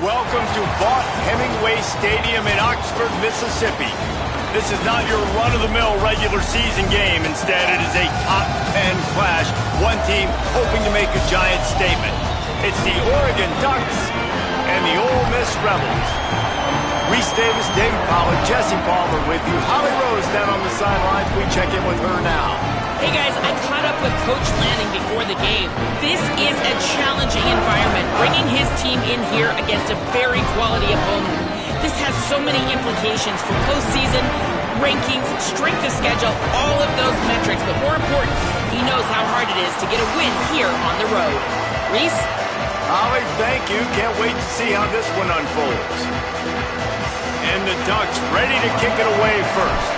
Welcome to Vaught Hemingway Stadium in Oxford, Mississippi. This is not your run-of-the-mill regular season game. Instead, it is a top 10 clash, one team hoping to make a giant statement. It's the Oregon Ducks and the Ole Miss Rebels. Reese Davis, David Pollard, Jesse Palmer with you. Holly Rose down on the sidelines. We check in with her now. Hey guys, I caught up with Coach Lanning before the game. This is a challenging environment, bringing his team in here against a very quality opponent. This has so many implications for postseason, rankings, strength of schedule, all of those metrics. But more important, he knows how hard it is to get a win here on the road. Reese? Holly, thank you. Can't wait to see how this one unfolds. And the Ducks ready to kick it away first.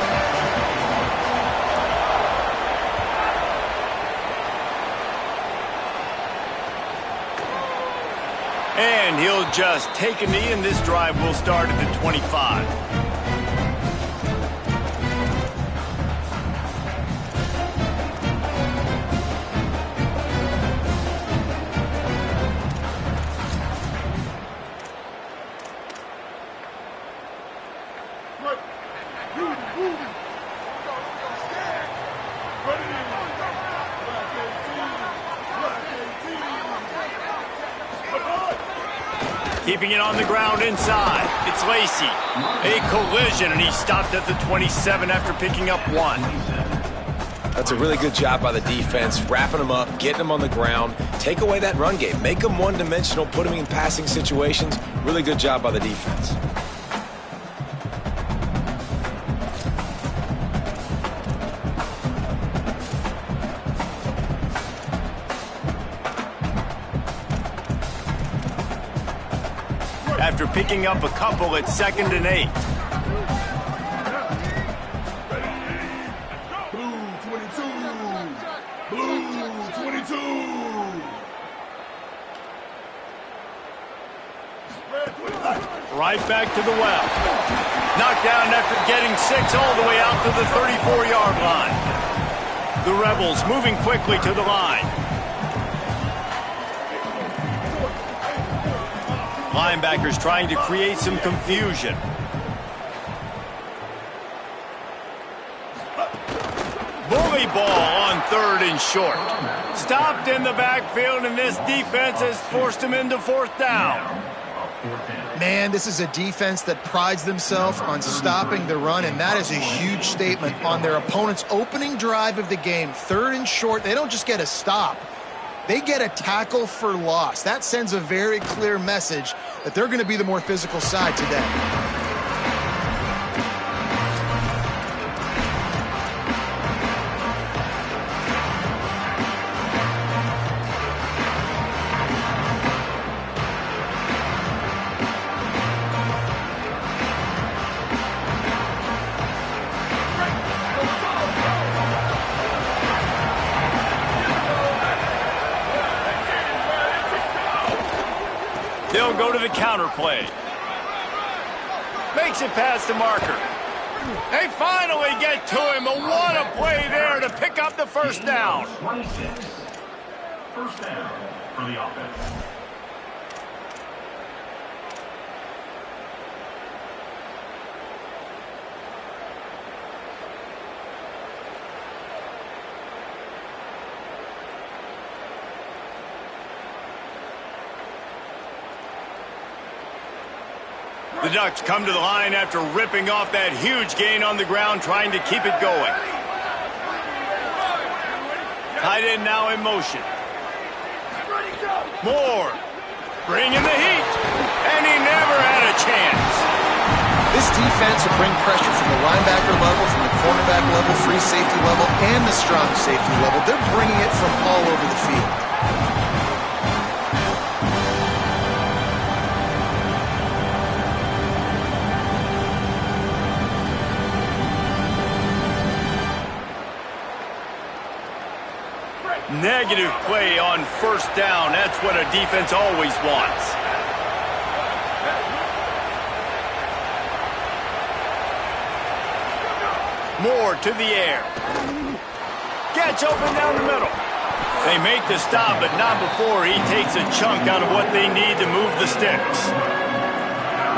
And he'll just take a knee, and this drive will start at the 25. Keeping it on the ground inside. It's Lacey. A collision, and he stopped at the 27 after picking up one. That's a really good job by the defense, wrapping them up, getting them on the ground. Take away that run game. Make them one-dimensional, put them in passing situations. Really good job by the defense. After picking up a couple at 2nd and 8. Blue 22. Right back to the well. Knocked down after getting 6 all the way out to the 34-yard line. The Rebels moving quickly to the line. Linebackers trying to create some confusion. Bully ball on 3rd and short. Stopped in the backfield, and this defense has forced him into 4th down. Man, this is a defense that prides themselves on stopping the run, and that is a huge statement on their opponent's opening drive of the game. 3rd and short, they don't just get a stop. They get a tackle for loss. That sends a very clear message that they're going to be the more physical side today. They'll go to the counter play. Makes it past the marker. They finally get to him. What a play there to pick up the 1st down. 26. 1st down for the offense. The Ducks come to the line after ripping off that huge gain on the ground, trying to keep it going. Tight end now in motion. Moore bringing the heat, and he never had a chance. This defense will bring pressure from the linebacker level, from the cornerback level, free safety level, and the strong safety level. They're bringing it from all over the field. Negative play on 1st down. That's what a defense always wants. Moore to the air. Gets open down the middle. They make the stop, but not before he takes a chunk out of what they need to move the sticks.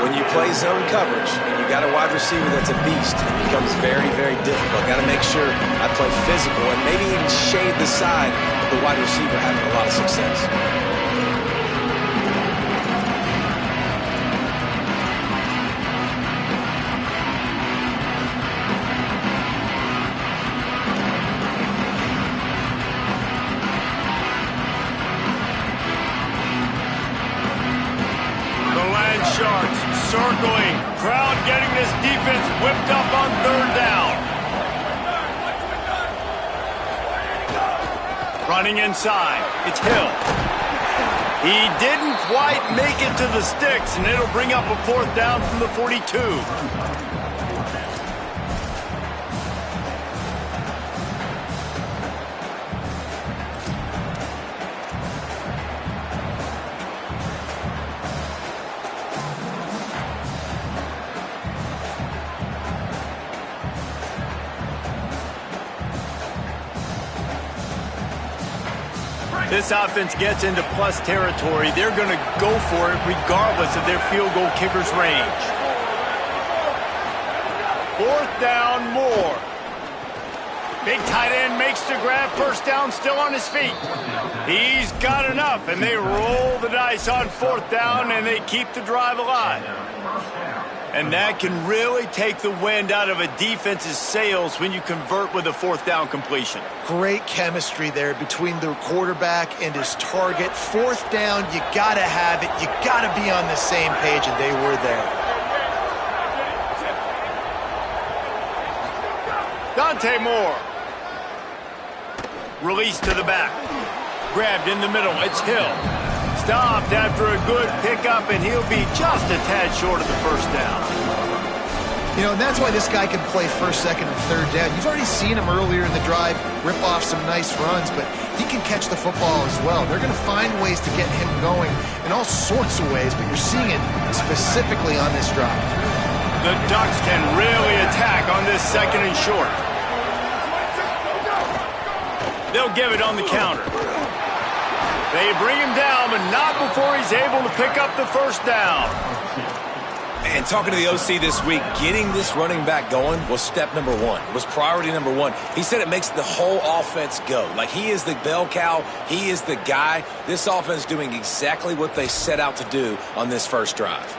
When you play zone coverage and you got a wide receiver that's a beast, it becomes very, very difficult. Got to make sure I play physical and maybe even shade the side of the wide receiver having a lot of success. Sharks circling, crowd getting this defense whipped up on third down. Running inside, it's Hill. He didn't quite make it to the sticks, and it'll bring up a fourth down from the 42. This offense gets into plus territory. They're going to go for it regardless of their field goal kicker's range. Fourth down, more. Big tight end makes the grab. First down, still on his feet. He's got enough, and they roll the dice on fourth down, and they keep the drive alive. And that can really take the wind out of a defense's sails when you convert with a fourth down completion. Great chemistry there between the quarterback and his target. Fourth down, you got to have it. You got to be on the same page, and they were there. Dante Moore. Release to the back. Grabbed in the middle. It's Hill. Stopped after a good pickup, and he'll be just a tad short of the first down. You know, and that's why this guy can play first, second, and third down. You've already seen him earlier in the drive rip off some nice runs, but he can catch the football as well. They're going to find ways to get him going in all sorts of ways, but you're seeing it specifically on this drive. The Ducks can really attack on this second and short. They'll give it on the counter. They bring him down, but not before he's able to pick up the first down. And talking to the OC this week, getting this running back going was step number one, was priority number one. He said it makes the whole offense go. Like, he is the bell cow. He is the guy. This offense doing exactly what they set out to do on this first drive.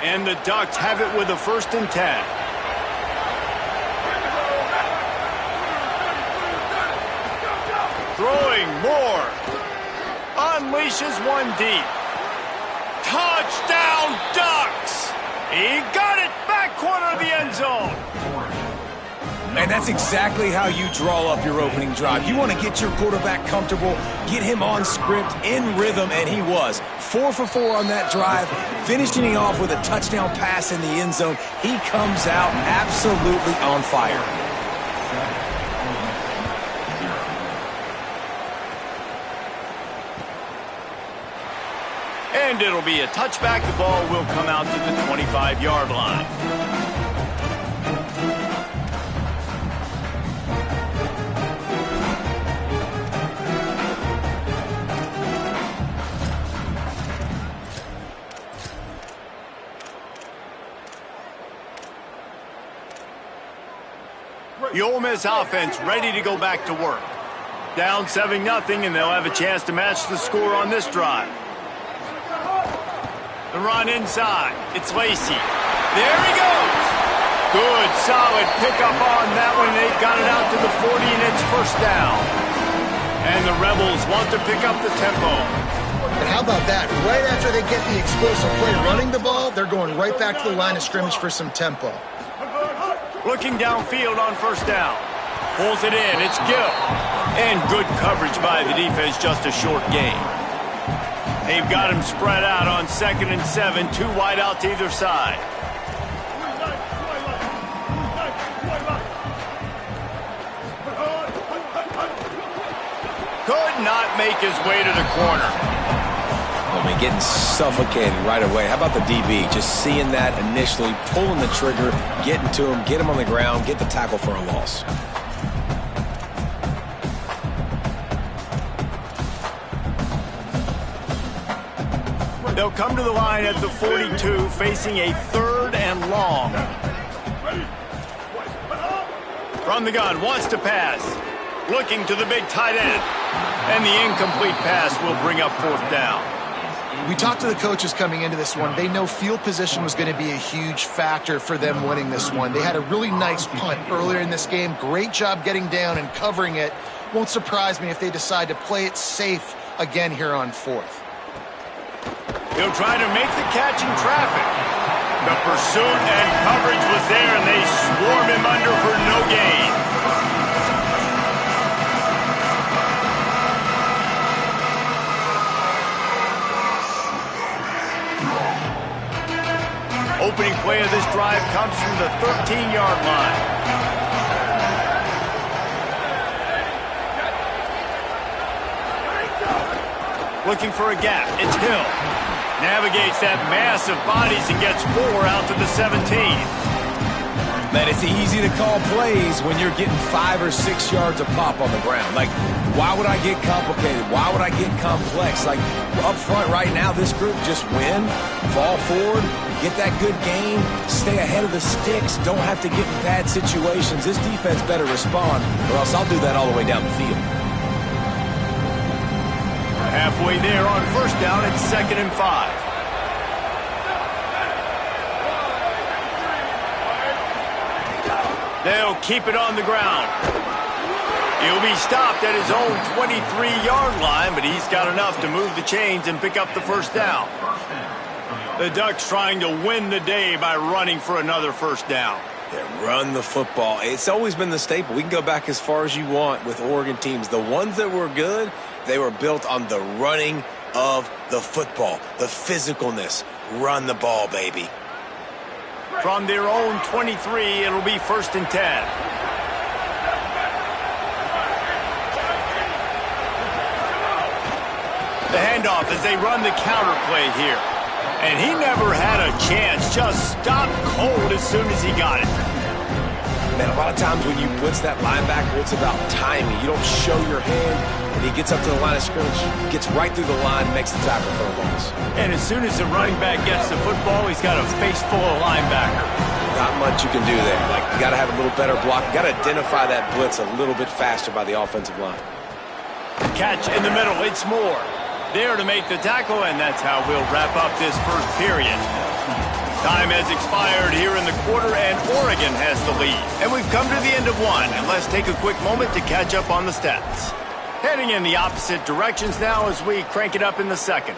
And the Ducks have it with a 1st and 10. Throwing more. Unleashes one deep. Touchdown, Ducks! He got it back corner of the end zone. And that's exactly how you draw up your opening drive. You want to get your quarterback comfortable, get him on script, in rhythm, and he was. 4 for 4 on that drive, finishing off with a touchdown pass in the end zone. He comes out absolutely on fire. And it'll be a touchback. The ball will come out to the 25-yard line. The Ole Miss offense ready to go back to work. Down 7-0, and they'll have a chance to match the score on this drive. The run inside. It's Lacey. There he goes. Good, solid pickup on that one. They've got it out to the 40, and it's first down. And the Rebels want to pick up the tempo. And how about that? Right after they get the explosive play running the ball, they're going right back to the line of scrimmage for some tempo. Looking downfield on first down. Pulls it in. It's Gill. And good coverage by the defense, just a short gain. They've got him spread out on 2nd and 7, 2 wide out to either side. Could not make his way to the corner. I mean, getting suffocated right away. How about the DB? Just seeing that initially, pulling the trigger, getting to him, get him on the ground, get the tackle for a loss. They'll come to the line at the 42, facing a 3rd and long. From the gun, wants to pass. Looking to the big tight end. And the incomplete pass will bring up 4th down. We talked to the coaches coming into this one. They know field position was going to be a huge factor for them winning this one. They had a really nice punt earlier in this game. Great job getting down and covering it. Won't surprise me if they decide to play it safe again here on 4th. He'll try to make the catch in traffic. The pursuit and coverage was there, and they swarm him under for no gain. Opening play of this drive comes from the 13-yard line. Looking for a gap. It's Hill. Navigates that mass of bodies and gets 4 out to the 17. Man, it's easy to call plays when you're getting 5 or 6 yards of pop on the ground. Like, why would I get complicated? Why would I get complex? Like, up front right now, this group just win, fall forward, get that good gain, stay ahead of the sticks, don't have to get in bad situations. This defense better respond, or else I'll do that all the way down the field. Halfway there on 1st down, it's 2nd and 5. They'll keep it on the ground. He'll be stopped at his own 23-yard line, but he's got enough to move the chains and pick up the 1st down. The Ducks trying to win the day by running for another 1st down. Yeah, run the football. It's always been the staple. We can go back as far as you want with Oregon teams. The ones that were good, they were built on the running of the football, the physicalness. Run the ball, baby. From their own 23, it'll be 1st and 10. The handoff as they run the counter play here. And he never had a chance, just stopped cold as soon as he got it. Man, a lot of times when you blitz that linebacker, it's about timing. You don't show your hand, and he gets up to the line of scrimmage, gets right through the line, makes the tackle for a loss. And as soon as the running back gets the football, he's got a face full of linebacker. Not much you can do there. Like, you got to have a little better block. You got to identify that blitz a little bit faster by the offensive line. Catch in the middle, it's Moore. There to make the tackle, and that's how we'll wrap up this 1st period. Time has expired here in the quarter, and Oregon has the lead. And we've come to the end of one, and let's take a quick moment to catch up on the stats. Heading in the opposite directions now as we crank it up in the 2nd.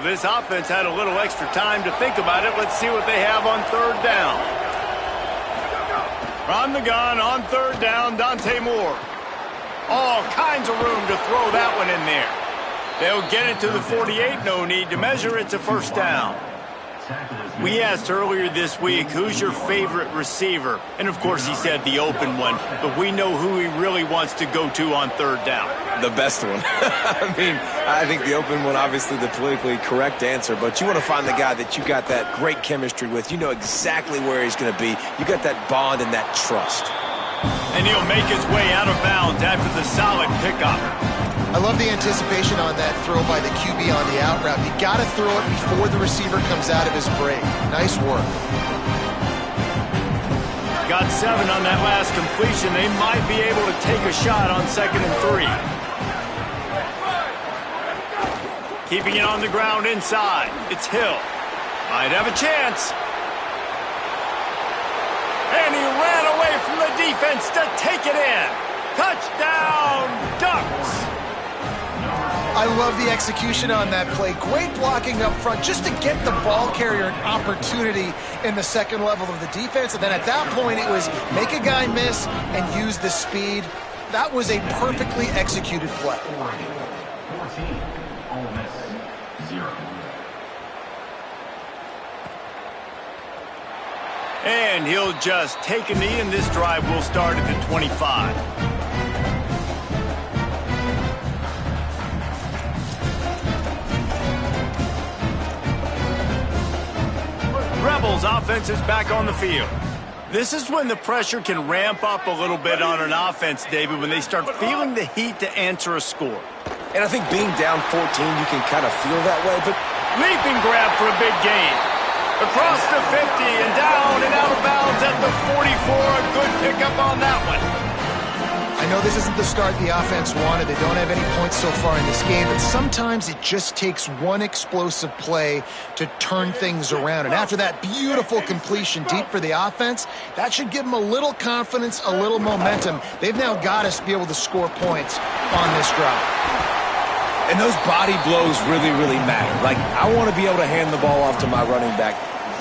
This offense had a little extra time to think about it. Let's see what they have on 3rd down. From the gun on 3rd down, Dante Moore. All kinds of room to throw that one in there. They'll get it to the 48. No need to measure. It's a 1st down. We asked earlier this week, who's your favorite receiver? And, of course, he said the open one. But we know who he really wants to go to on 3rd down. The best one. I mean, I think the open one, obviously the politically correct answer, but you want to find the guy that you got that great chemistry with. You know exactly where he's going to be. You got that bond and that trust. And he'll make his way out of bounds after the solid pickup. I love the anticipation on that throw by the QB on the out route. You got to throw it before the receiver comes out of his break. Nice work. Got 7 on that last completion. They might be able to take a shot on 2nd and 3. Keeping it on the ground inside. It's Hill. Might have a chance. And he ran away from the defense to take it in. Touchdown, Ducks! I love the execution on that play. Great blocking up front just to get the ball carrier an opportunity in the second level of the defense. And then at that point, it was make a guy miss and use the speed. That was a perfectly executed play. 14, Ole Miss, 0. And he'll just take a knee, and this drive will start at the 25. Rebels offense is back on the field. This is when the pressure can ramp up a little bit on an offense, David, when they start feeling the heat to answer a score. And I think being down 14, you can kind of feel that way, but Leaping grab for a big gain. Across the 50 and down and out of bounds at the 44. A good pickup on that one. I know this isn't the start the offense wanted. They don't have any points so far in this game, but sometimes it just takes one explosive play to turn things around. And after that beautiful completion deep for the offense, that should give them a little confidence, a little momentum. They've now got us to be able to score points on this drive. And those body blows really, really matter. Like, I want to be able to hand the ball off to my running back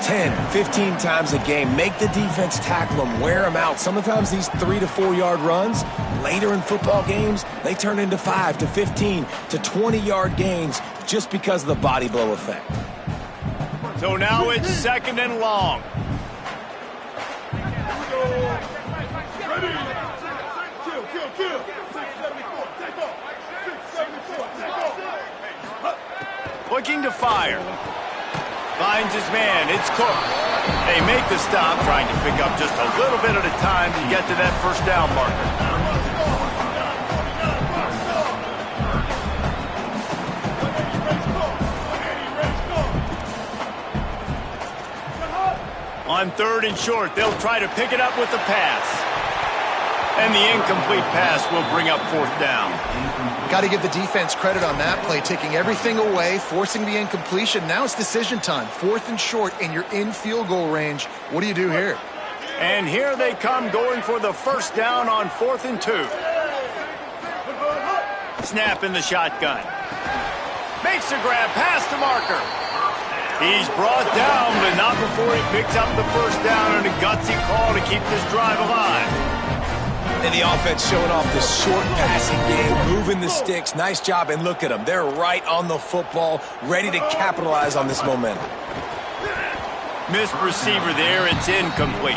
10, 15 times a game. Make the defense tackle them, wear them out. Sometimes these 3 to 4 yard runs, later in football games, they turn into 5 to 15 to 20 yard gains just because of the body blow effect. So now it's second and long. Looking to fire. Finds his man. It's Cook. They make the stop, trying to pick up just a little bit at a time to get to that first down marker. On third and short, they'll try to pick it up with the pass. And the incomplete pass will bring up fourth down. Got to give the defense credit on that play, taking everything away, forcing the incompletion. Now it's decision time. Fourth and short, and you're in field goal range. What do you do here? And here they come, going for the first down on 4th and 2. Snap in the shotgun. Makes a grab past the marker. He's brought down, but not before he picks up the first down, and a gutsy call to keep this drive alive. And the offense showing off the short passing game, moving the sticks. Nice job, and look at them. They're right on the football, ready to capitalize on this momentum. Missed receiver there. It's incomplete.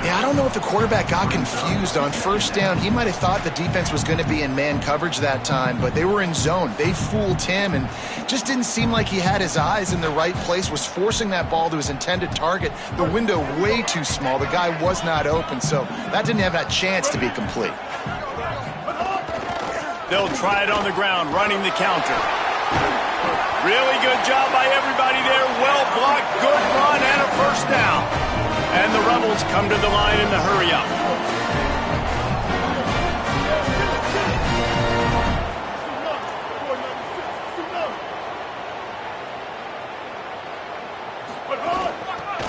Yeah, I don't know if the quarterback got confused on first down. He might have thought the defense was going to be in man coverage that time, but they were in zone. They fooled him and just didn't seem like he had his eyes in the right place, was forcing that ball to his intended target. The window way too small. The guy was not open, so that didn't have that chance to be complete. They'll try it on the ground, running the counter. Really good job by everybody there. Well blocked, good run, and a first down. And the Rebels come to the line in the hurry-up.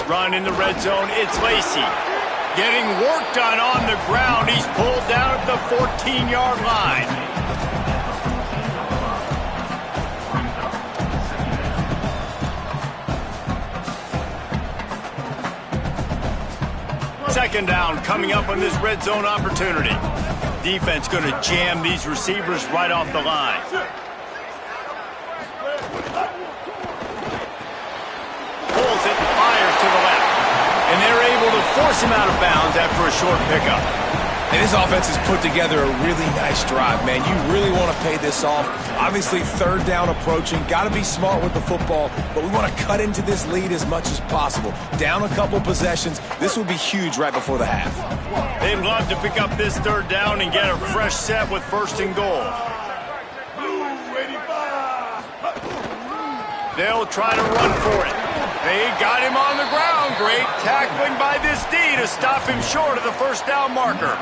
Run in the red zone. It's Lacey. Getting work done on the ground. He's pulled down at the 14-yard line. Second down coming up on this red zone opportunity. Defense going to jam these receivers right off the line. Pulls it, fires to the left. And they're able to force him out of bounds after a short pickup. And his offense has put together a really nice drive, man. You really want to pay this off. Obviously, third down approaching. Got to be smart with the football, but we want to cut into this lead as much as possible. Down a couple possessions. This would be huge right before the half. They'd love to pick up this third down and get a fresh set with first and goal. They'll try to run for it. They got him on the ground. Great tackling by this D to stop him short of the first down marker.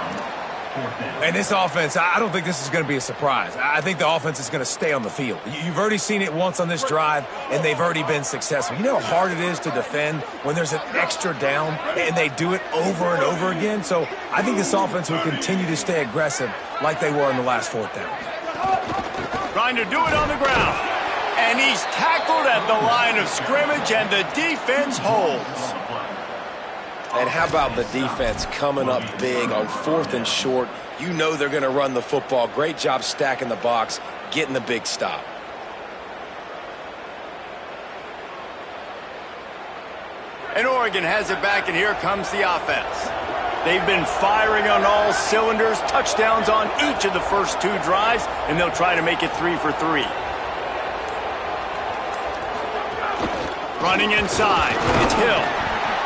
And this offense, I don't think this is going to be a surprise. I think the offense is going to stay on the field. You've already seen it once on this drive, and they've already been successful. You know how hard it is to defend when there's an extra down, and they do it over and over again? So I think this offense will continue to stay aggressive like they were in the last fourth down. Trying to do it on the ground. And he's tackled at the line of scrimmage, and the defense holds. And how about the defense coming up big on 4th and short? You know they're going to run the football. Great job stacking the box, getting the big stop. And Oregon has it back, and here comes the offense. They've been firing on all cylinders, touchdowns on each of the first 2 drives, and they'll try to make it 3 for 3. Running inside, it's Hill.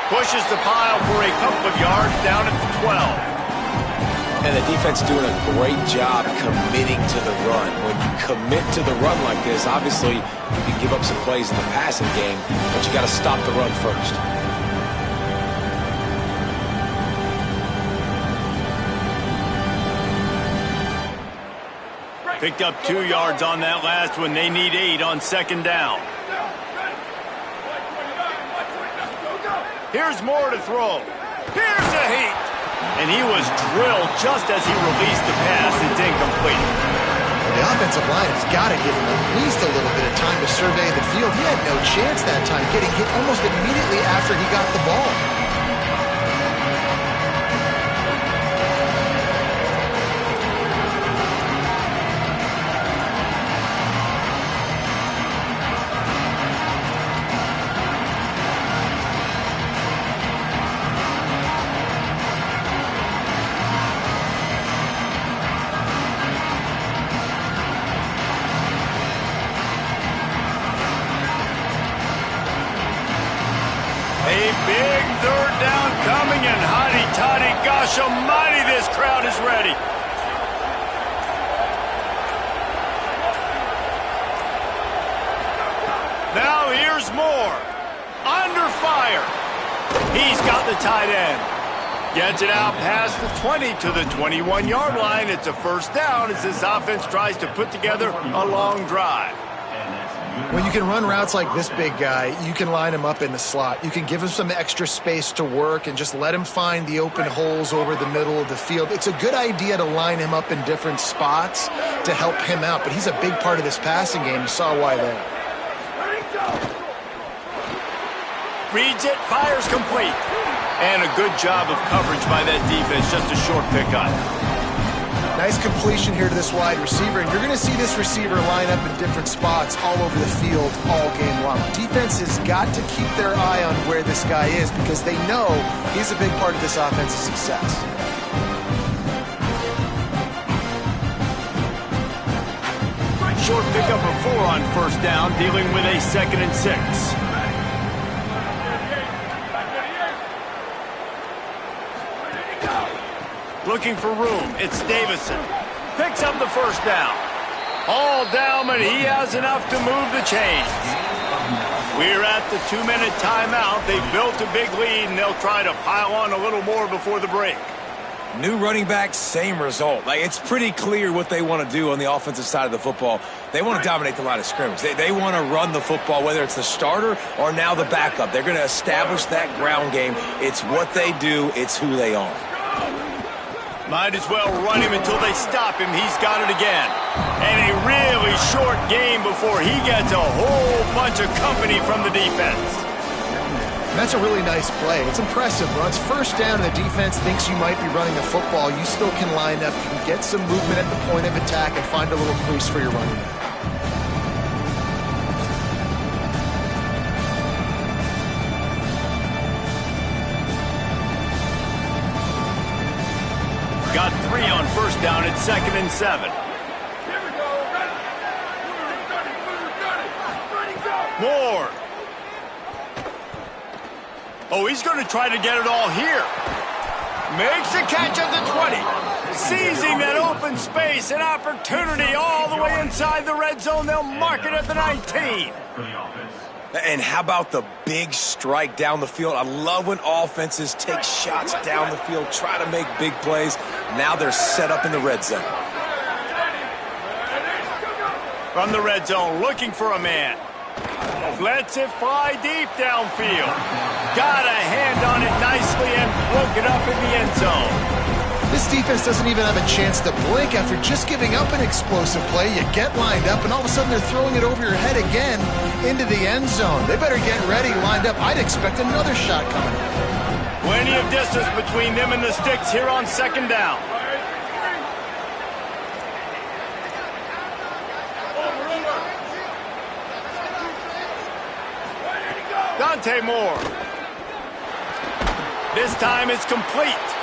Pushes the pile for a couple of yards down at the 12. And the defense doing a great job committing to the run. When you commit to the run like this, obviously you can give up some plays in the passing game, but you got to stop the run first. Picked up 2 yards on that last one. They need 8 on 2nd down. Here's Moore to throw. Here's a heat. And he was drilled just as he released the pass. It's incomplete. The offensive line has got to give him at least a little bit of time to survey the field. He had no chance that time, getting hit almost immediately after he got the ball. Big 3rd down coming, and hotty-toddy, gosh almighty, this crowd is ready. Now here's Moore. Under fire. He's got the tight end. Gets it out past the 20 to the 21-yard line. It's a 1st down as this offense tries to put together a long drive. When you can run routes like this big guy, you can line him up in the slot. You can give him some extra space to work and just let him find the open holes over the middle of the field. It's a good idea to line him up in different spots to help him out, but he's a big part of this passing game. You saw why there. Reads it, fires complete. And a good job of coverage by that defense, just a short pickup. Nice completion here to this wide receiver, and you're going to see this receiver line up in different spots all over the field all game long. Defense has got to keep their eye on where this guy is because they know he's a big part of this offense's success. Short pickup of 4 on 1st down, dealing with a 2nd and 6. Looking for room. It's Davison. Picks up the 1st down. All down, but he has enough to move the chains. We're at the 2-minute timeout. They've built a big lead, and they'll try to pile on a little more before the break. New running back, same result. It's pretty clear what they want to do on the offensive side of the football. They want to dominate the line of scrimmage. They want to run the football, whether it's the starter or now the backup. They're going to establish that ground game. It's what they do. It's who they are. Might as well run him until they stop him. He's got it again. And a really short game before he gets a whole bunch of company from the defense. That's a really nice play. It's impressive. When it's 1st down and the defense thinks you might be running the football, you still can line up. You can get some movement at the point of attack and find a little crease for your running back. Got 3 on 1st down at 2nd and 7. Moore. Oh, he's going to try to get it all here. Makes the catch at the 20. Seizing that open space, an opportunity all the way inside the red zone. They'll mark it at the 19. And how about the big strike down the field? I love when offenses take shots down the field, try to make big plays. Now they're set up in the red zone. From the red zone, looking for a man. Lets it fly deep downfield. Got a hand on it nicely and broke it up in the end zone. This defense doesn't even have a chance to blink after just giving up an explosive play. You get lined up, and all of a sudden they're throwing it over your head again into the end zone. They better get ready, lined up. I'd expect another shot coming. Plenty of distance between them and the sticks here on second down. Dante Moore. This time it's complete.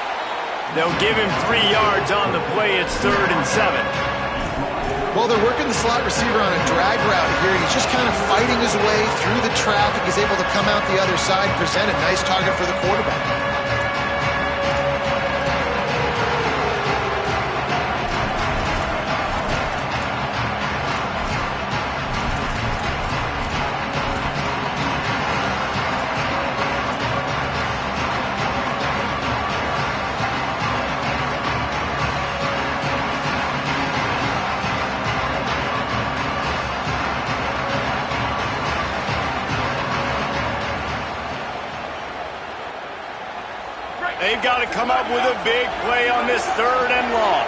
They'll give him 3 yards on the play. It's 3rd and 7. Well, they're working the slot receiver on a drag route here. He's just kind of fighting his way through the traffic. He's able to come out the other side, present a nice target for the quarterback. They've got to come up with a big play on this 3rd and long.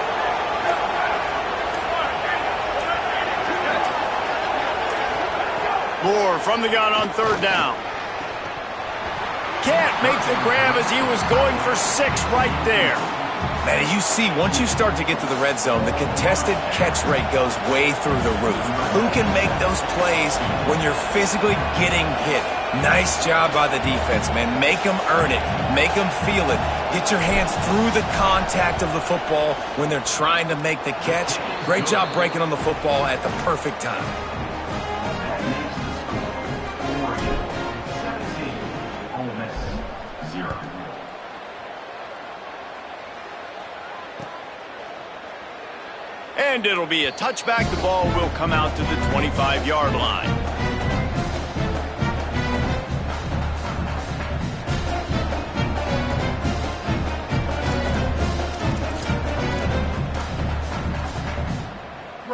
Moore from the gun on 3rd down. Can't make the grab as he was going for 6 right there. Man, you see, once you start to get to the red zone, the contested catch rate goes way through the roof. Who can make those plays when you're physically getting hit? Nice job by the defense, man. Make them earn it. Make them feel it. Get your hands through the contact of the football when they're trying to make the catch. Great job breaking on the football at the perfect time. And it'll be a touchback. The ball will come out to the 25-yard line.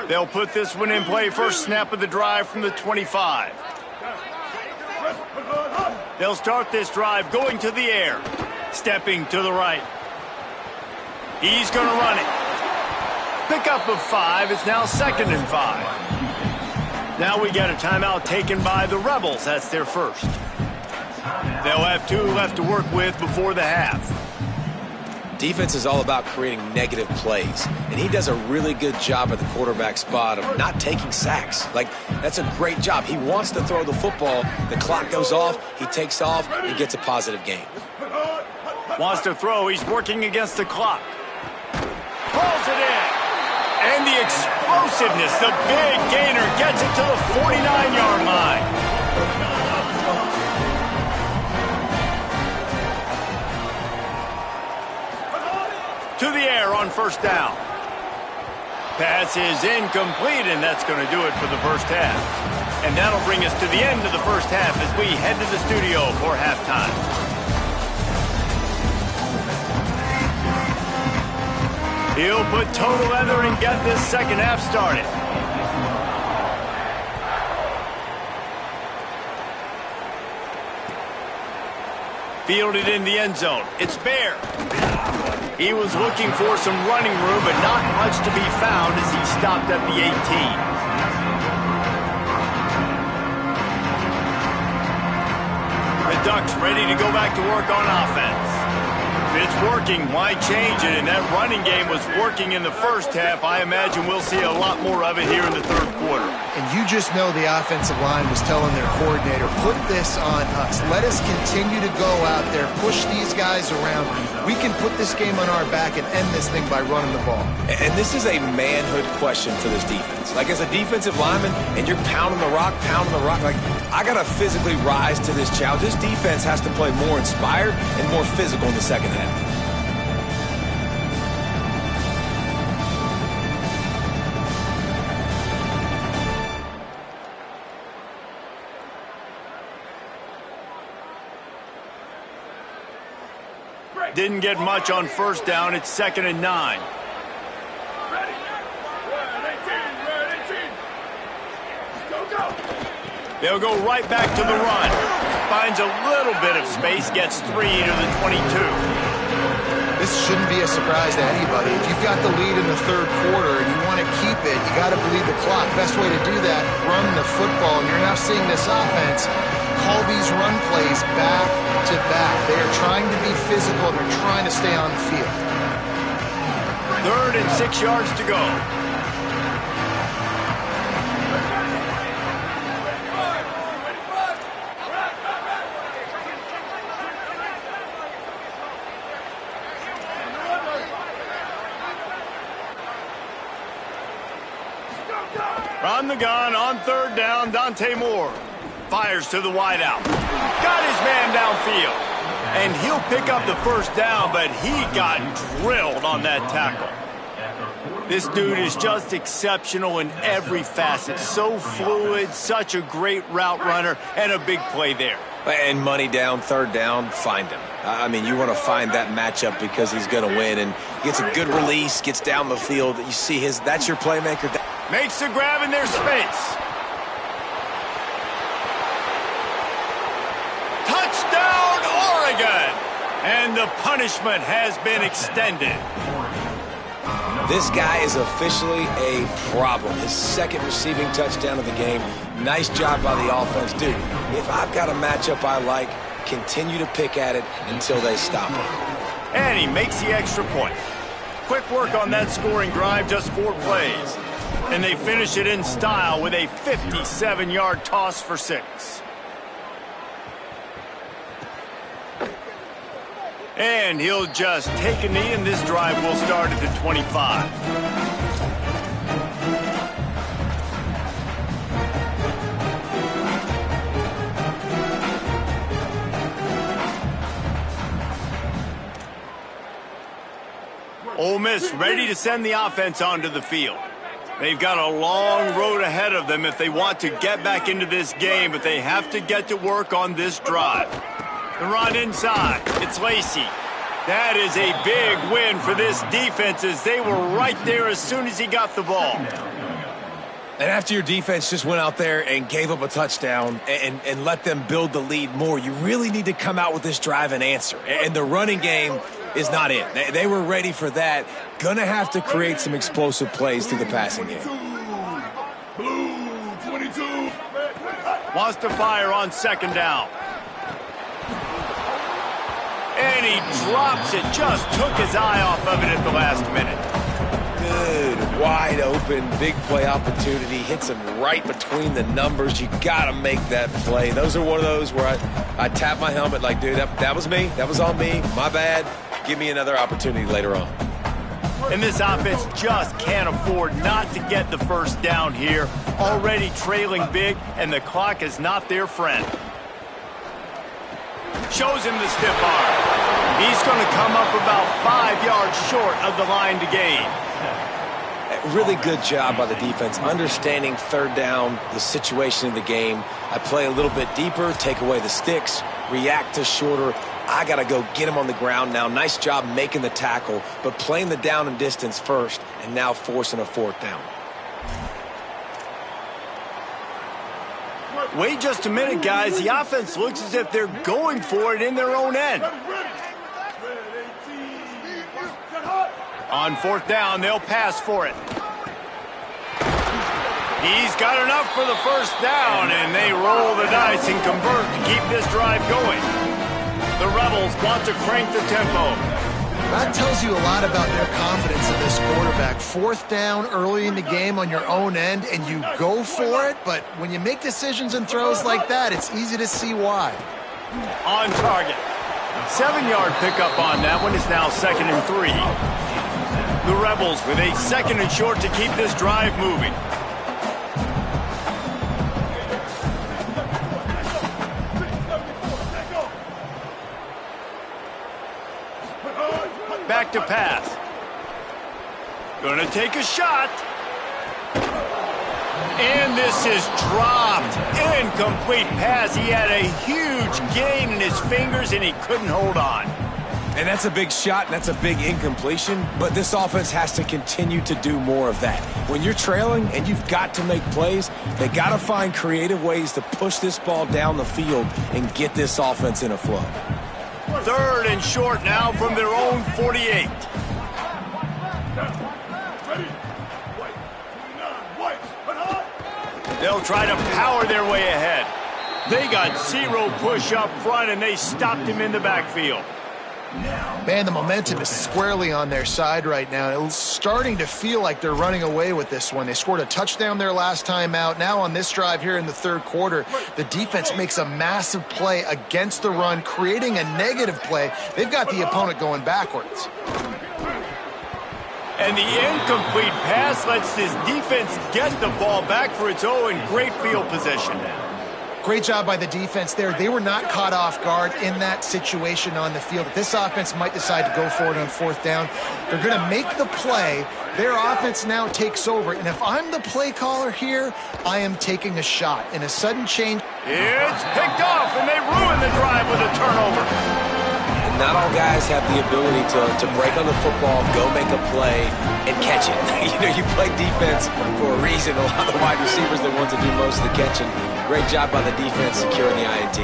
They'll put this one in play. First snap of the drive from the 25. They'll start this drive going to the air. Stepping to the right. He's going to run it. Pickup of 5. It's now 2nd and 5. Now we got a timeout taken by the Rebels. That's their first. They'll have 2 left to work with before the half. Defense is all about creating negative plays, and he does a really good job at the quarterback spot of not taking sacks. Like, that's a great job. He wants to throw the football. The clock goes off. He takes off and gets a positive gain. Wants to throw. He's working against the clock. Pulls it in. And the explosiveness, the big gainer, gets it to the 49-yard line. To the air on first down. Pass is incomplete, and that's going to do it for the first half. And that'll bring us to the end of the first half as we head to the studio for halftime. He'll put total leather and get this second half started. Fielded in the end zone. It's Bear. He was looking for some running room, but not much to be found as he stopped at the 18. The Ducks ready to go back to work on offense. If it's working, why change it? And that running game was working in the first half. I imagine we'll see a lot more of it here in the 3rd quarter. And you just know the offensive line was telling their coordinator, put this on us. Let us continue to go out there, push these guys around. We can put this game on our back and end this thing by running the ball. And this is a manhood question for this defense. Like, as a defensive lineman, and you're pounding the rock, like, I got to physically rise to this challenge. This defense has to play more inspired and more physical in the second half. Didn't get much on first down. It's 2nd and 9. They'll go right back to the run. Finds a little bit of space, gets 3 to the 22. This shouldn't be a surprise to anybody. If you've got the lead in the third quarter and you want to keep it, you got to bleed the clock. Best way to do that, run the football. And you're now seeing this offense call these run plays back to back. They are trying to be physical. They're trying to stay on the field. 3rd and 6 yards to go. On the gun, on 3rd down, Dante Moore fires to the wideout. Got his man downfield. And he'll pick up the first down, but he got drilled on that tackle. This dude is just exceptional in every facet. So fluid, such a great route runner, and a big play there. And money down, 3rd down, find him. I mean, you want to find that matchup because he's going to win, and gets a good release, gets down the field. You see that's your playmaker. Makes the grab in their space. Touchdown, Oregon! And the punishment has been extended. This guy is officially a problem. His 2nd receiving touchdown of the game. Nice job by the offense. Dude, if I've got a matchup I like, continue to pick at it until they stop it. And he makes the extra point. Quick work on that scoring drive, just 4 plays. And they finish it in style with a 57-yard toss for 6. And he'll just take a knee, and this drive will start at the 25. Ole Miss ready to send the offense onto the field. They've got a long road ahead of them if they want to get back into this game, but they have to get to work on this drive. The run inside. It's Lacey. That is a big win for this defense, as they were right there as soon as he got the ball. And after your defense just went out there and gave up a touchdown and let them build the lead more, you really need to come out with this drive and answer. And the running game is not it. They were ready for that. Gonna have to create some explosive plays through the passing game. Blue 22. Wants to fire on 2nd down. And he drops it. Just took his eye off of it at the last minute. Good, wide open, big play opportunity. Hits him right between the numbers. You got to make that play. Those are one of those where I tap my helmet like, dude, that was me. That was on me. My bad. Give me another opportunity later on. And this offense just can't afford not to get the first down here. Already trailing big, and the clock is not their friend. Shows him the stiff arm. He's going to come up about 5 yards short of the line to gain. Really good job by the defense, understanding 3rd down, the situation of the game. I play a little bit deeper, take away the sticks, react to shorter. I got to go get him on the ground now. Nice job making the tackle, but playing the down and distance first, and now forcing a 4th down. Wait just a minute, guys. The offense looks as if they're going for it in their own end. On 4th down, they'll pass for it. He's got enough for the first down, and they roll the dice and convert to keep this drive going. The Rebels want to crank the tempo. That tells you a lot about their confidence in this quarterback. 4th down early in the game on your own end, and you go for it, but when you make decisions and throws like that, it's easy to see why. On target. 7-yard pickup on that one. Is now 2nd and 3. The Rebels with a 2nd and short to keep this drive moving. Back to pass. Gonna take a shot. And this is dropped. Incomplete pass. He had a huge gain in his fingers, and he couldn't hold on. And that's a big shot, and that's a big incompletion, but this offense has to continue to do more of that. When you're trailing and you've got to make plays, they got to find creative ways to push this ball down the field and get this offense in a flow. 3rd and short now from their own 48. They'll try to power their way ahead. They got 0 push up front, and they stopped him in the backfield. Man, the momentum is squarely on their side right now. It's starting to feel like they're running away with this one. They scored a touchdown their last time out. Now on this drive here in the 3rd quarter, the defense makes a massive play against the run, creating a negative play. They've got the opponent going backwards. And the incomplete pass lets this defense get the ball back for its own. Great field position. Great job by the defense there. They were not caught off guard in that situation on the field. This offense might decide to go for it on 4th down. They're going to make the play. Their offense now takes over. And if I'm the play caller here, I am taking a shot. In a sudden change. It's picked off, and they ruin the drive with a turnover. Not all guys have the ability to break on the football, go make a play, and catch it. You play defense for a reason. A lot of the wide receivers are the ones that do most of the catching. Great job by the defense securing the INT.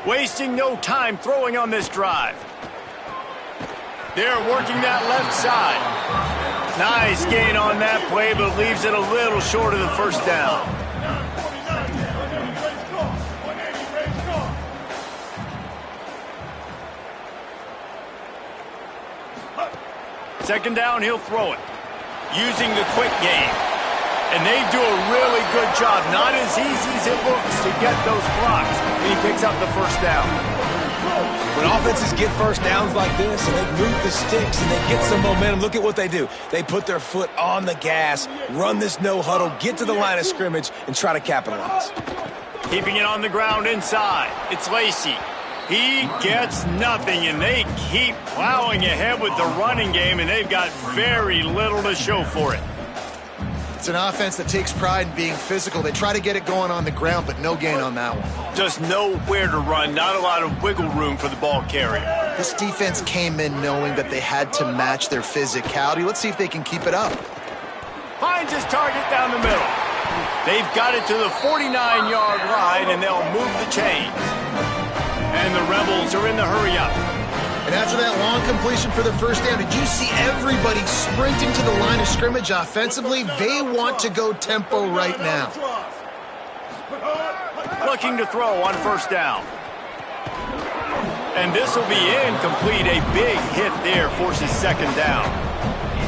Wasting no time throwing on this drive. They're working that left side. Nice gain on that play, but leaves it a little short of the 1st down. Second down, he'll throw it. Using the quick game. And they do a really good job. Not as easy as it looks to get those blocks. And he picks up the 1st down. When offenses get 1st downs like this and they move the sticks and they get some momentum, look at what they do. They put their foot on the gas, run this no huddle, get to the line of scrimmage, and try to capitalize. Keeping it on the ground inside. It's Lacey. He gets nothing, and they keep plowing ahead with the running game, and they've got very little to show for it. It's an offense that takes pride in being physical. They try to get it going on the ground, but no gain on that one. Just nowhere to run, not a lot of wiggle room for the ball carrier. This defense came in knowing that they had to match their physicality. Let's see if they can keep it up. Finds his target down the middle. They've got it to the 49-yard line, and they'll move the chains. And the Rebels are in the hurry-up. And after that long completion for the 1st down, did you see everybody sprinting to the line of scrimmage offensively? They want to go tempo right now. Looking to throw on 1st down. And this will be incomplete. A big hit there forces 2nd down.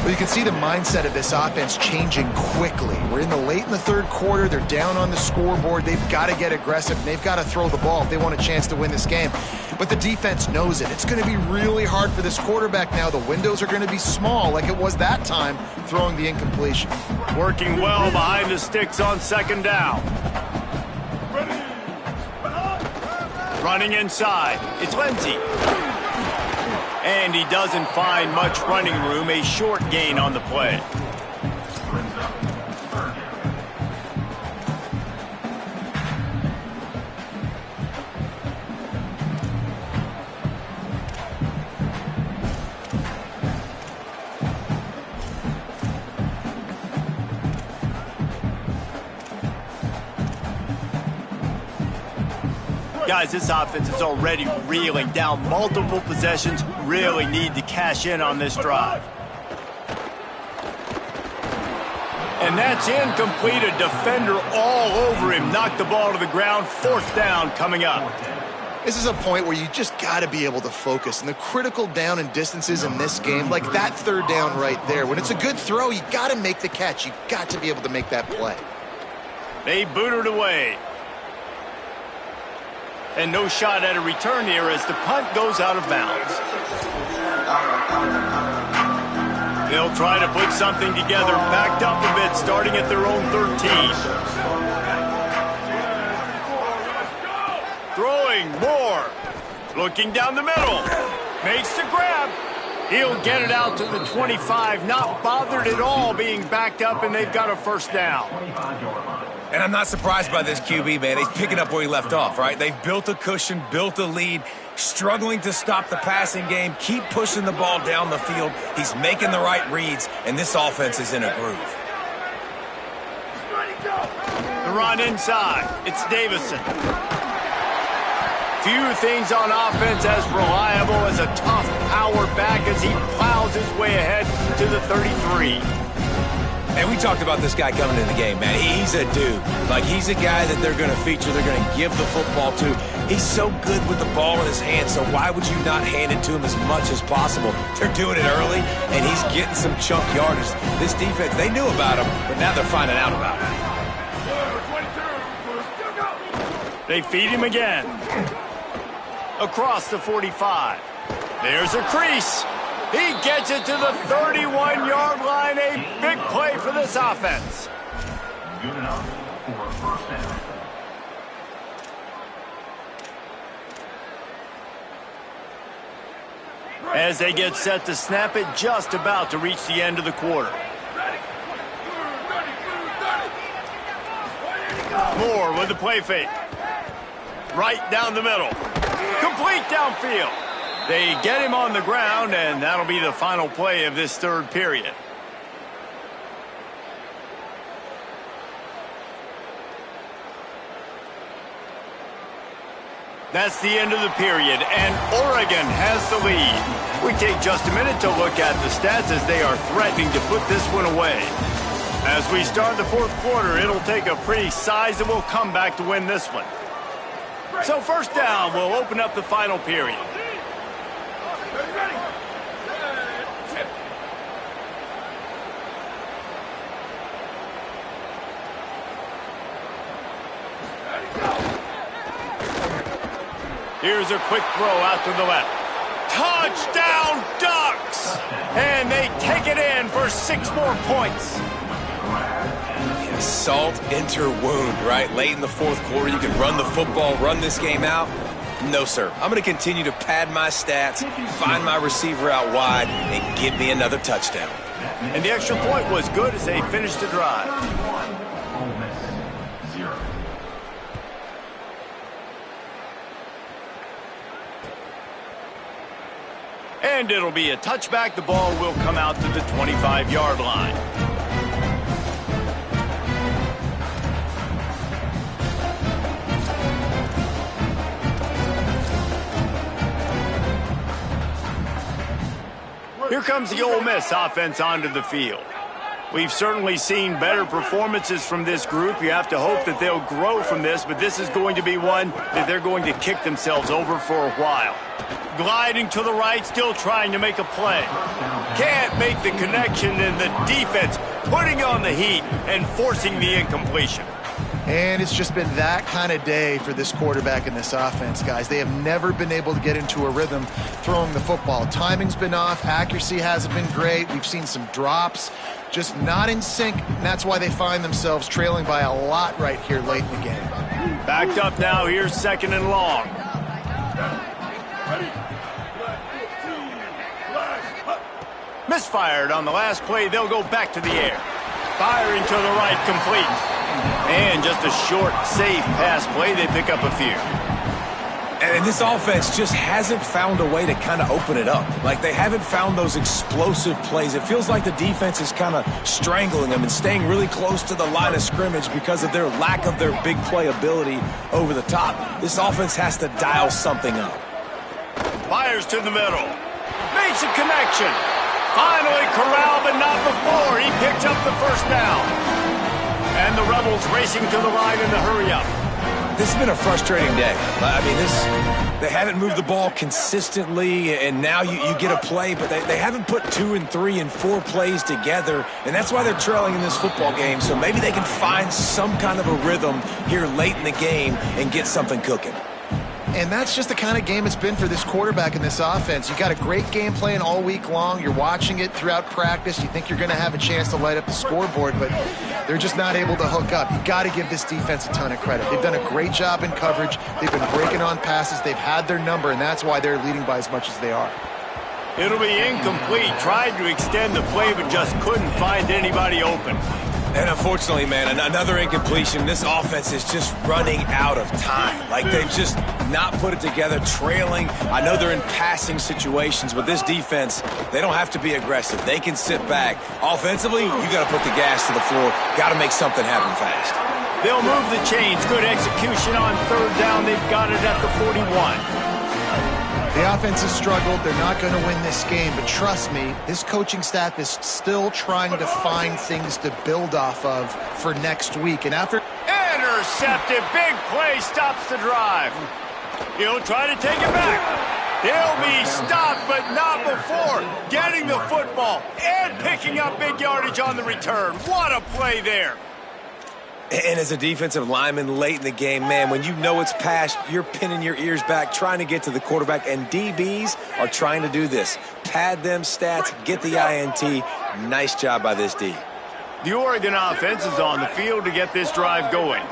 Well, you can see the mindset of this offense changing quickly. We're in the 3rd quarter. They're down on the scoreboard. They've got to get aggressive, and they've got to throw the ball if they want a chance to win this game. But the defense knows it. It's going to be really hard for this quarterback now. The windows are going to be small like it was that time throwing the incompletion. Working well behind the sticks on 2nd down. Running inside. It's Lindsey. And he doesn't find much running room, a short gain on the play. Guys, this offense is already reeling down multiple possessions. Really need to cash in on this drive. And that's incomplete. A defender all over him. Knocked the ball to the ground. 4th down coming up. This is a point where you just got to be able to focus. And the critical down and distances in this game, like that 3rd down right there, when it's a good throw, you got to make the catch. You got to be able to make that play. They boot it away. And no shot at a return here as the punt goes out of bounds. They'll try to put something together, backed up a bit, starting at their own 13. Throwing more. Looking down the middle. Makes the grab. He'll get it out to the 25. Not bothered at all being backed up, and they've got a 1st down. And I'm not surprised by this QB, man. He's picking up where he left off, right? They've built a cushion, built a lead, struggling to stop the passing game, keep pushing the ball down the field. He's making the right reads, and this offense is in a groove. The run inside. It's Davison. Few things on offense as reliable as a tough power back as he plows his way ahead to the 33. And we talked about this guy coming into the game, man. He's a dude. Like, he's a guy that they're going to feature, they're going to give the football to. He's so good with the ball in his hand, so why would you not hand it to him as much as possible? They're doing it early, and he's getting some chunk yardage. This defense, they knew about him, but now they're finding out about him. They feed him again. Across the 45. There's a crease. He gets it to the 31-yard line. A big play for this offense. Good enough for a first down. As they get set to snap it, just about to reach the end of the quarter. Moore with the play fake. Right down the middle. Complete downfield. They get him on the ground, and that'll be the final play of this third period. That's the end of the period, and Oregon has the lead. We take just a minute to look at the stats as they are threatening to put this one away. As we start the fourth quarter, it'll take a pretty sizable comeback to win this one. So first down will open up the final period. Here's a quick throw out to the left. Touchdown, Ducks! And they take it in for 6 more points. Yeah, salt enter wound, right? Late in the fourth quarter, you can run the football, run this game out. No, sir. I'm going to continue to pad my stats, find my receiver out wide, and give me another touchdown. And the extra point was good as they finished the drive. Ole Miss, 0. And it'll be a touchback. The ball will come out to the 25-yard line. Here comes the Ole Miss offense onto the field. We've certainly seen better performances from this group. You have to hope that they'll grow from this, but this is going to be one that they're going to kick themselves over for a while. Gliding to the right, still trying to make a play. Can't make the connection, and the defense putting on the heat and forcing the incompletion. And it's just been that kind of day for this quarterback and this offense, guys. They have never been able to get into a rhythm throwing the football. Timing's been off. Accuracy hasn't been great. We've seen some drops, just not in sync. And that's why they find themselves trailing by a lot right here late in the game. Backed up now. Here's second and long. Misfired on the last play. They'll go back to the air. Firing to the right, complete. And just a short, safe pass play. They pick up a few. And this offense just hasn't found a way to kind of open it up. Like, they haven't found those explosive plays. It feels like the defense is kind of strangling them and staying really close to the line of scrimmage because of their lack of their big play ability over the top. This offense has to dial something up. Fires to the middle. Makes a connection. Finally corralled, but not before. He picks up the first down. And the Rebels racing to the line in the hurry-up. This has been a frustrating day. I mean, they haven't moved the ball consistently, and now you get a play, but they haven't put 2 and 3 and 4 plays together, and that's why they're trailing in this football game. So maybe they can find some kind of a rhythm here late in the game and get something cooking. And that's just the kind of game it's been for this quarterback and this offense. You got a great game plan all week long. You're watching it throughout practice. You think you're going to have a chance to light up the scoreboard, but they're just not able to hook up. You got to give this defense a ton of credit. They've done a great job in coverage. They've been breaking on passes. They've had their number, and that's why they're leading by as much as they are. It'll be incomplete. Tried to extend the play, but just couldn't find anybody open. And unfortunately, man, another incompletion. This offense is just running out of time. Like, they've just not put it together, trailing. I know they're in passing situations, but this defense, they don't have to be aggressive. They can sit back. Offensively, you got to put the gas to the floor. Got to make something happen fast. They'll move the chains. Good execution on third down. They've got it at the 41. The offense has struggled. They're not going to win this game. But trust me, this coaching staff is still trying to find things to build off of for next week. And after... Intercepted. Big play stops the drive. He'll try to take it back. He'll be stopped, but not before getting the football and picking up big yardage on the return. What a play there. And as a defensive lineman late in the game, man, when you know it's past, you're pinning your ears back, trying to get to the quarterback, and DBs are trying to do this. Pad them stats, get the INT. Nice job by this D. The Oregon offense is on the field to get this drive going.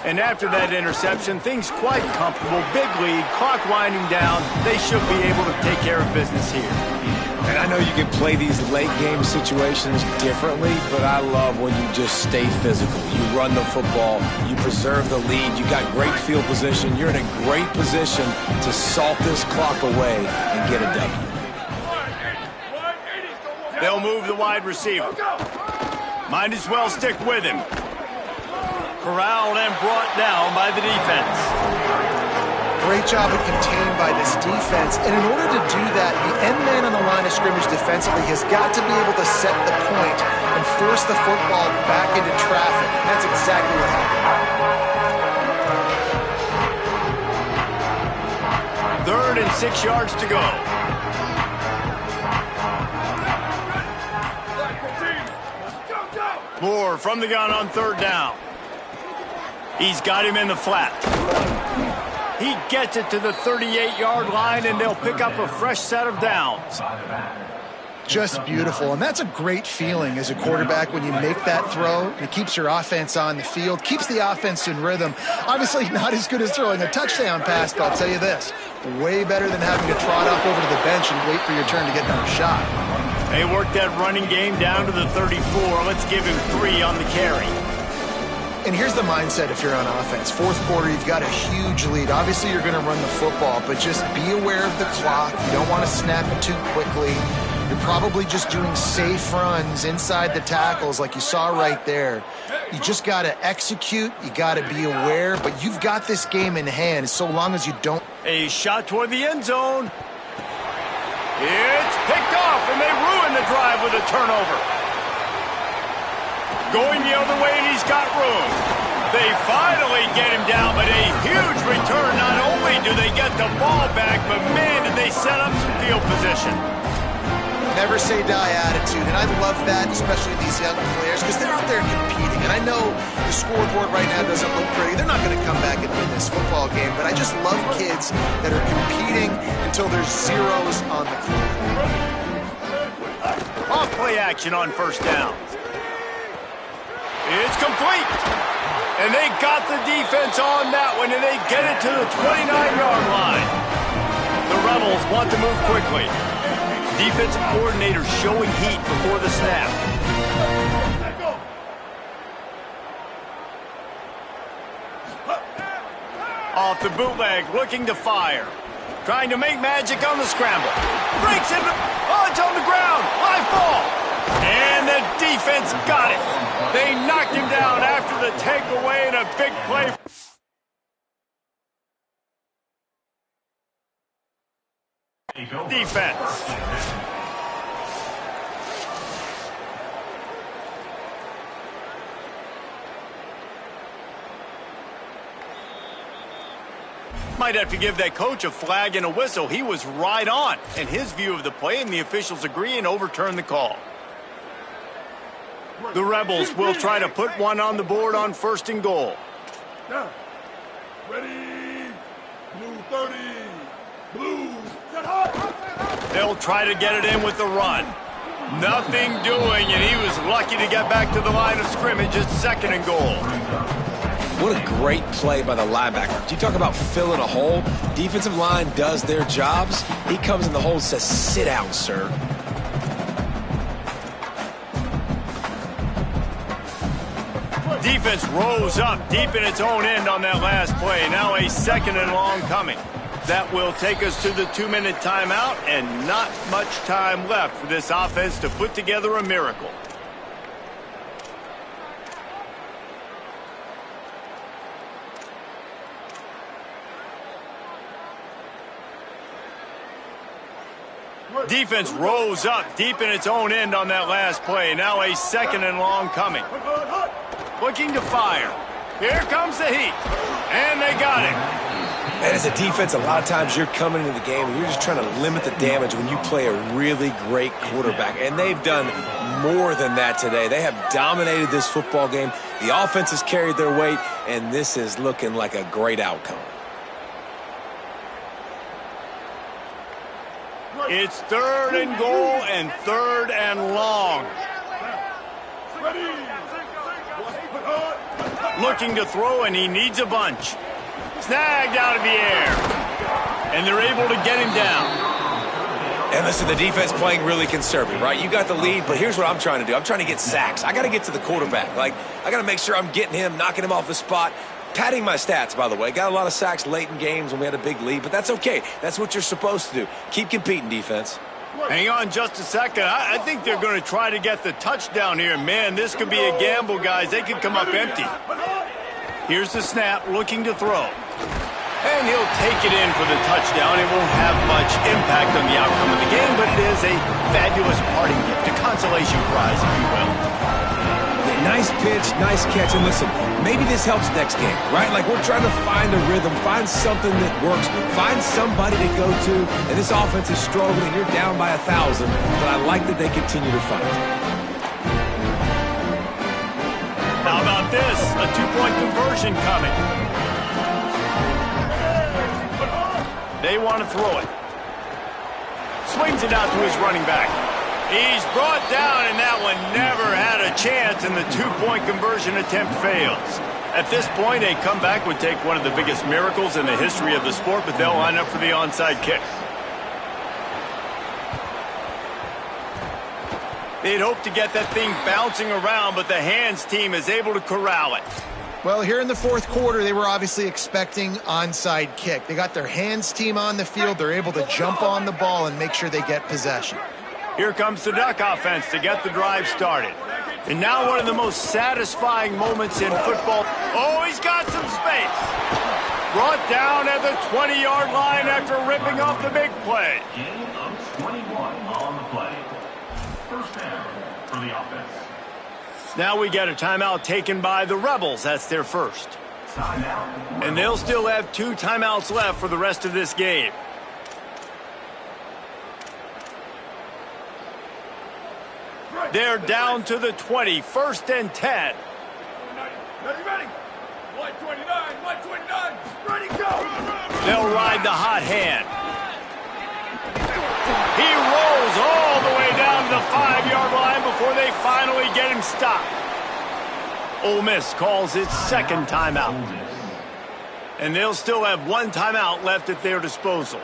And after that interception, things quite comfortable. Big lead, clock winding down. They should be able to take care of business here. And I know you can play these late game situations differently, but I love when you just stay physical. You run the football, you preserve the lead, you got great field position, you're in a great position to salt this clock away and get a W. They'll move the wide receiver. Might as well stick with him. Corralled and brought down by the defense. Great job of contained by this defense. And in order to do that, the end man on the line of scrimmage defensively has got to be able to set the point and force the football back into traffic. And that's exactly what happened. 3rd and 6 yards to go. Moore from the gun on 3rd down. He's got him in the flat. He gets it to the 38-yard line, and they'll pick up a fresh set of downs. Just beautiful. And that's a great feeling as a quarterback when you make that throw. It keeps your offense on the field, keeps the offense in rhythm. Obviously not as good as throwing a touchdown pass, but I'll tell you this, way better than having to trot up over to the bench and wait for your turn to get another shot. They work that running game down to the 34. Let's give him 3 on the carry. And here's the mindset if you're on offense. 4th quarter, you've got a huge lead. Obviously, you're going to run the football, but just be aware of the clock. You don't want to snap it too quickly. You're probably just doing safe runs inside the tackles like you saw right there. You just got to execute. You got to be aware, but you've got this game in hand so long as you don't. A shot toward the end zone. It's picked off, and they ruin the drive with a turnover. Going the other way, and he's got room. They finally get him down, but a huge return. Not only do they get the ball back, but man, did they set up some field position. Never say die attitude, and I love that, especially these young players, because they're out there competing. And I know the scoreboard right now doesn't look pretty. They're not going to come back and win this football game, but I just love kids that are competing until there's zeros on the clock. Off play action on 1st down. It's complete. And they got the defense on that one, and they get it to the 29-yard line. The Rebels want to move quickly. Defensive coordinator showing heat before the snap. Off the bootleg, looking to fire. Trying to make magic on the scramble. Breaks it. Oh, it's on the ground. Live ball. And the defense got it. They knocked him down after the takeaway and a big play. Defense. Might have to give that coach a flag and a whistle. He was right on in his view of the play, and the officials agree and overturn the call. The Rebels will try to put one on the board on 1st and goal. Ready, blue 30, blue. They'll try to get it in with the run. Nothing doing, and he was lucky to get back to the line of scrimmage at 2nd and goal. What a great play by the linebacker. You talk about filling a hole. Defensive line does their jobs. He comes in the hole and says, sit down, sir. Defense rose up deep in its own end on that last play. Now a 2nd and long coming. That will take us to the 2-minute timeout, and not much time left for this offense to put together a miracle. Defense rose up deep in its own end on that last play. Now a 2nd and long coming. Looking to fire. Here comes the heat. And they got him. And as a defense, a lot of times you're coming into the game and you're just trying to limit the damage when you play a really great quarterback. And they've done more than that today. They have dominated this football game. The offense has carried their weight, and this is looking like a great outcome. It's 3rd and goal and 3rd and long. Looking to throw, and he needs a bunch. Snagged out of the air. And they're able to get him down. And listen, the defense playing really conservative, right? You got the lead, but here's what I'm trying to do. I'm trying to get sacks. I got to get to the quarterback. Like, I got to make sure I'm getting him, knocking him off the spot. Padding my stats, by the way. Got a lot of sacks late in games when we had a big lead, but that's okay. That's what you're supposed to do. Keep competing, defense. Hang on just a second. I think they're going to try to get the touchdown here. Man, this could be a gamble, guys. They could come up empty. Here's the snap, looking to throw. And he'll take it in for the touchdown. It won't have much impact on the outcome of the game, but it is a fabulous parting gift, a consolation prize, if you will. Yeah, nice pitch, nice catch. And listen, maybe this helps next game, right? Like, we're trying to find a rhythm, find something that works, find somebody to go to. And this offense is struggling, and you're down by 1,000, but I like that they continue to fight. How about this? A 2-point conversion coming. They want to throw it. Swings it out to his running back. He's brought down, and that one never had a chance, and the 2-point conversion attempt fails. At this point, a comeback would take one of the biggest miracles in the history of the sport, but they'll line up for the onside kick. They'd hoped to get that thing bouncing around, but the hands team is able to corral it. Well, here in the 4th quarter, they were obviously expecting onside kick. They got their hands team on the field. They're able to jump on the ball and make sure they get possession. Here comes the Duck offense to get the drive started. And now one of the most satisfying moments in football. Oh, he's got some space. Brought down at the 20-yard line after ripping off the big play. Gain of 21 on the play. First down for the offense. Now we get a timeout taken by the Rebels. That's their first. Timeout. And they'll still have 2 timeouts left for the rest of this game. They're down to the 20, 1st and 10. Ready? 129, 129, ready, go! They'll ride the hot hand. He rolls all the way down to the 5-yard line before they finally get him stopped. Ole Miss calls its 2nd timeout. And they'll still have 1 timeout left at their disposal.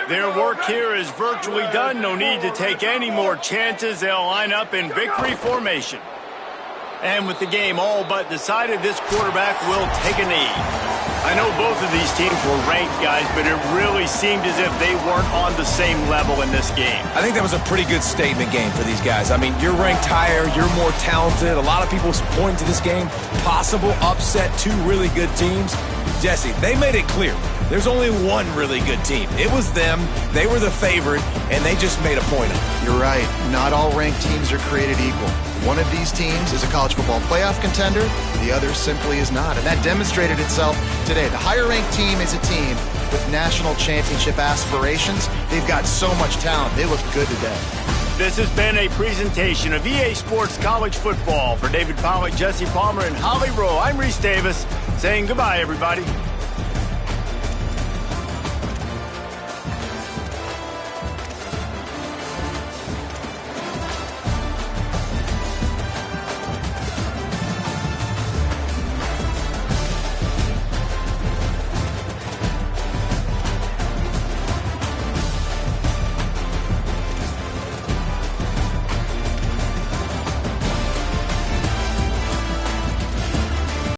Their work here is virtually done. No need to take any more chances. They'll line up in victory formation. And with the game all but decided, this quarterback will take a knee. I know both of these teams were ranked, guys, but it really seemed as if they weren't on the same level in this game. I think that was a pretty good statement game for these guys. I mean, you're ranked higher, you're more talented. A lot of people point to this game, possible upset, 2 really good teams. Jesse, they made it clear. There's only one really good team. It was them. They were the favorite, and they just made a point of it. You're right. Not all ranked teams are created equal. One of these teams is a college football playoff contender. The other simply is not. And that demonstrated itself today. The higher-ranked team is a team with national championship aspirations. They've got so much talent. They look good today. This has been a presentation of EA Sports College Football. For David Pollack, Jesse Palmer, and Holly Rowe, I'm Reese Davis saying goodbye, everybody.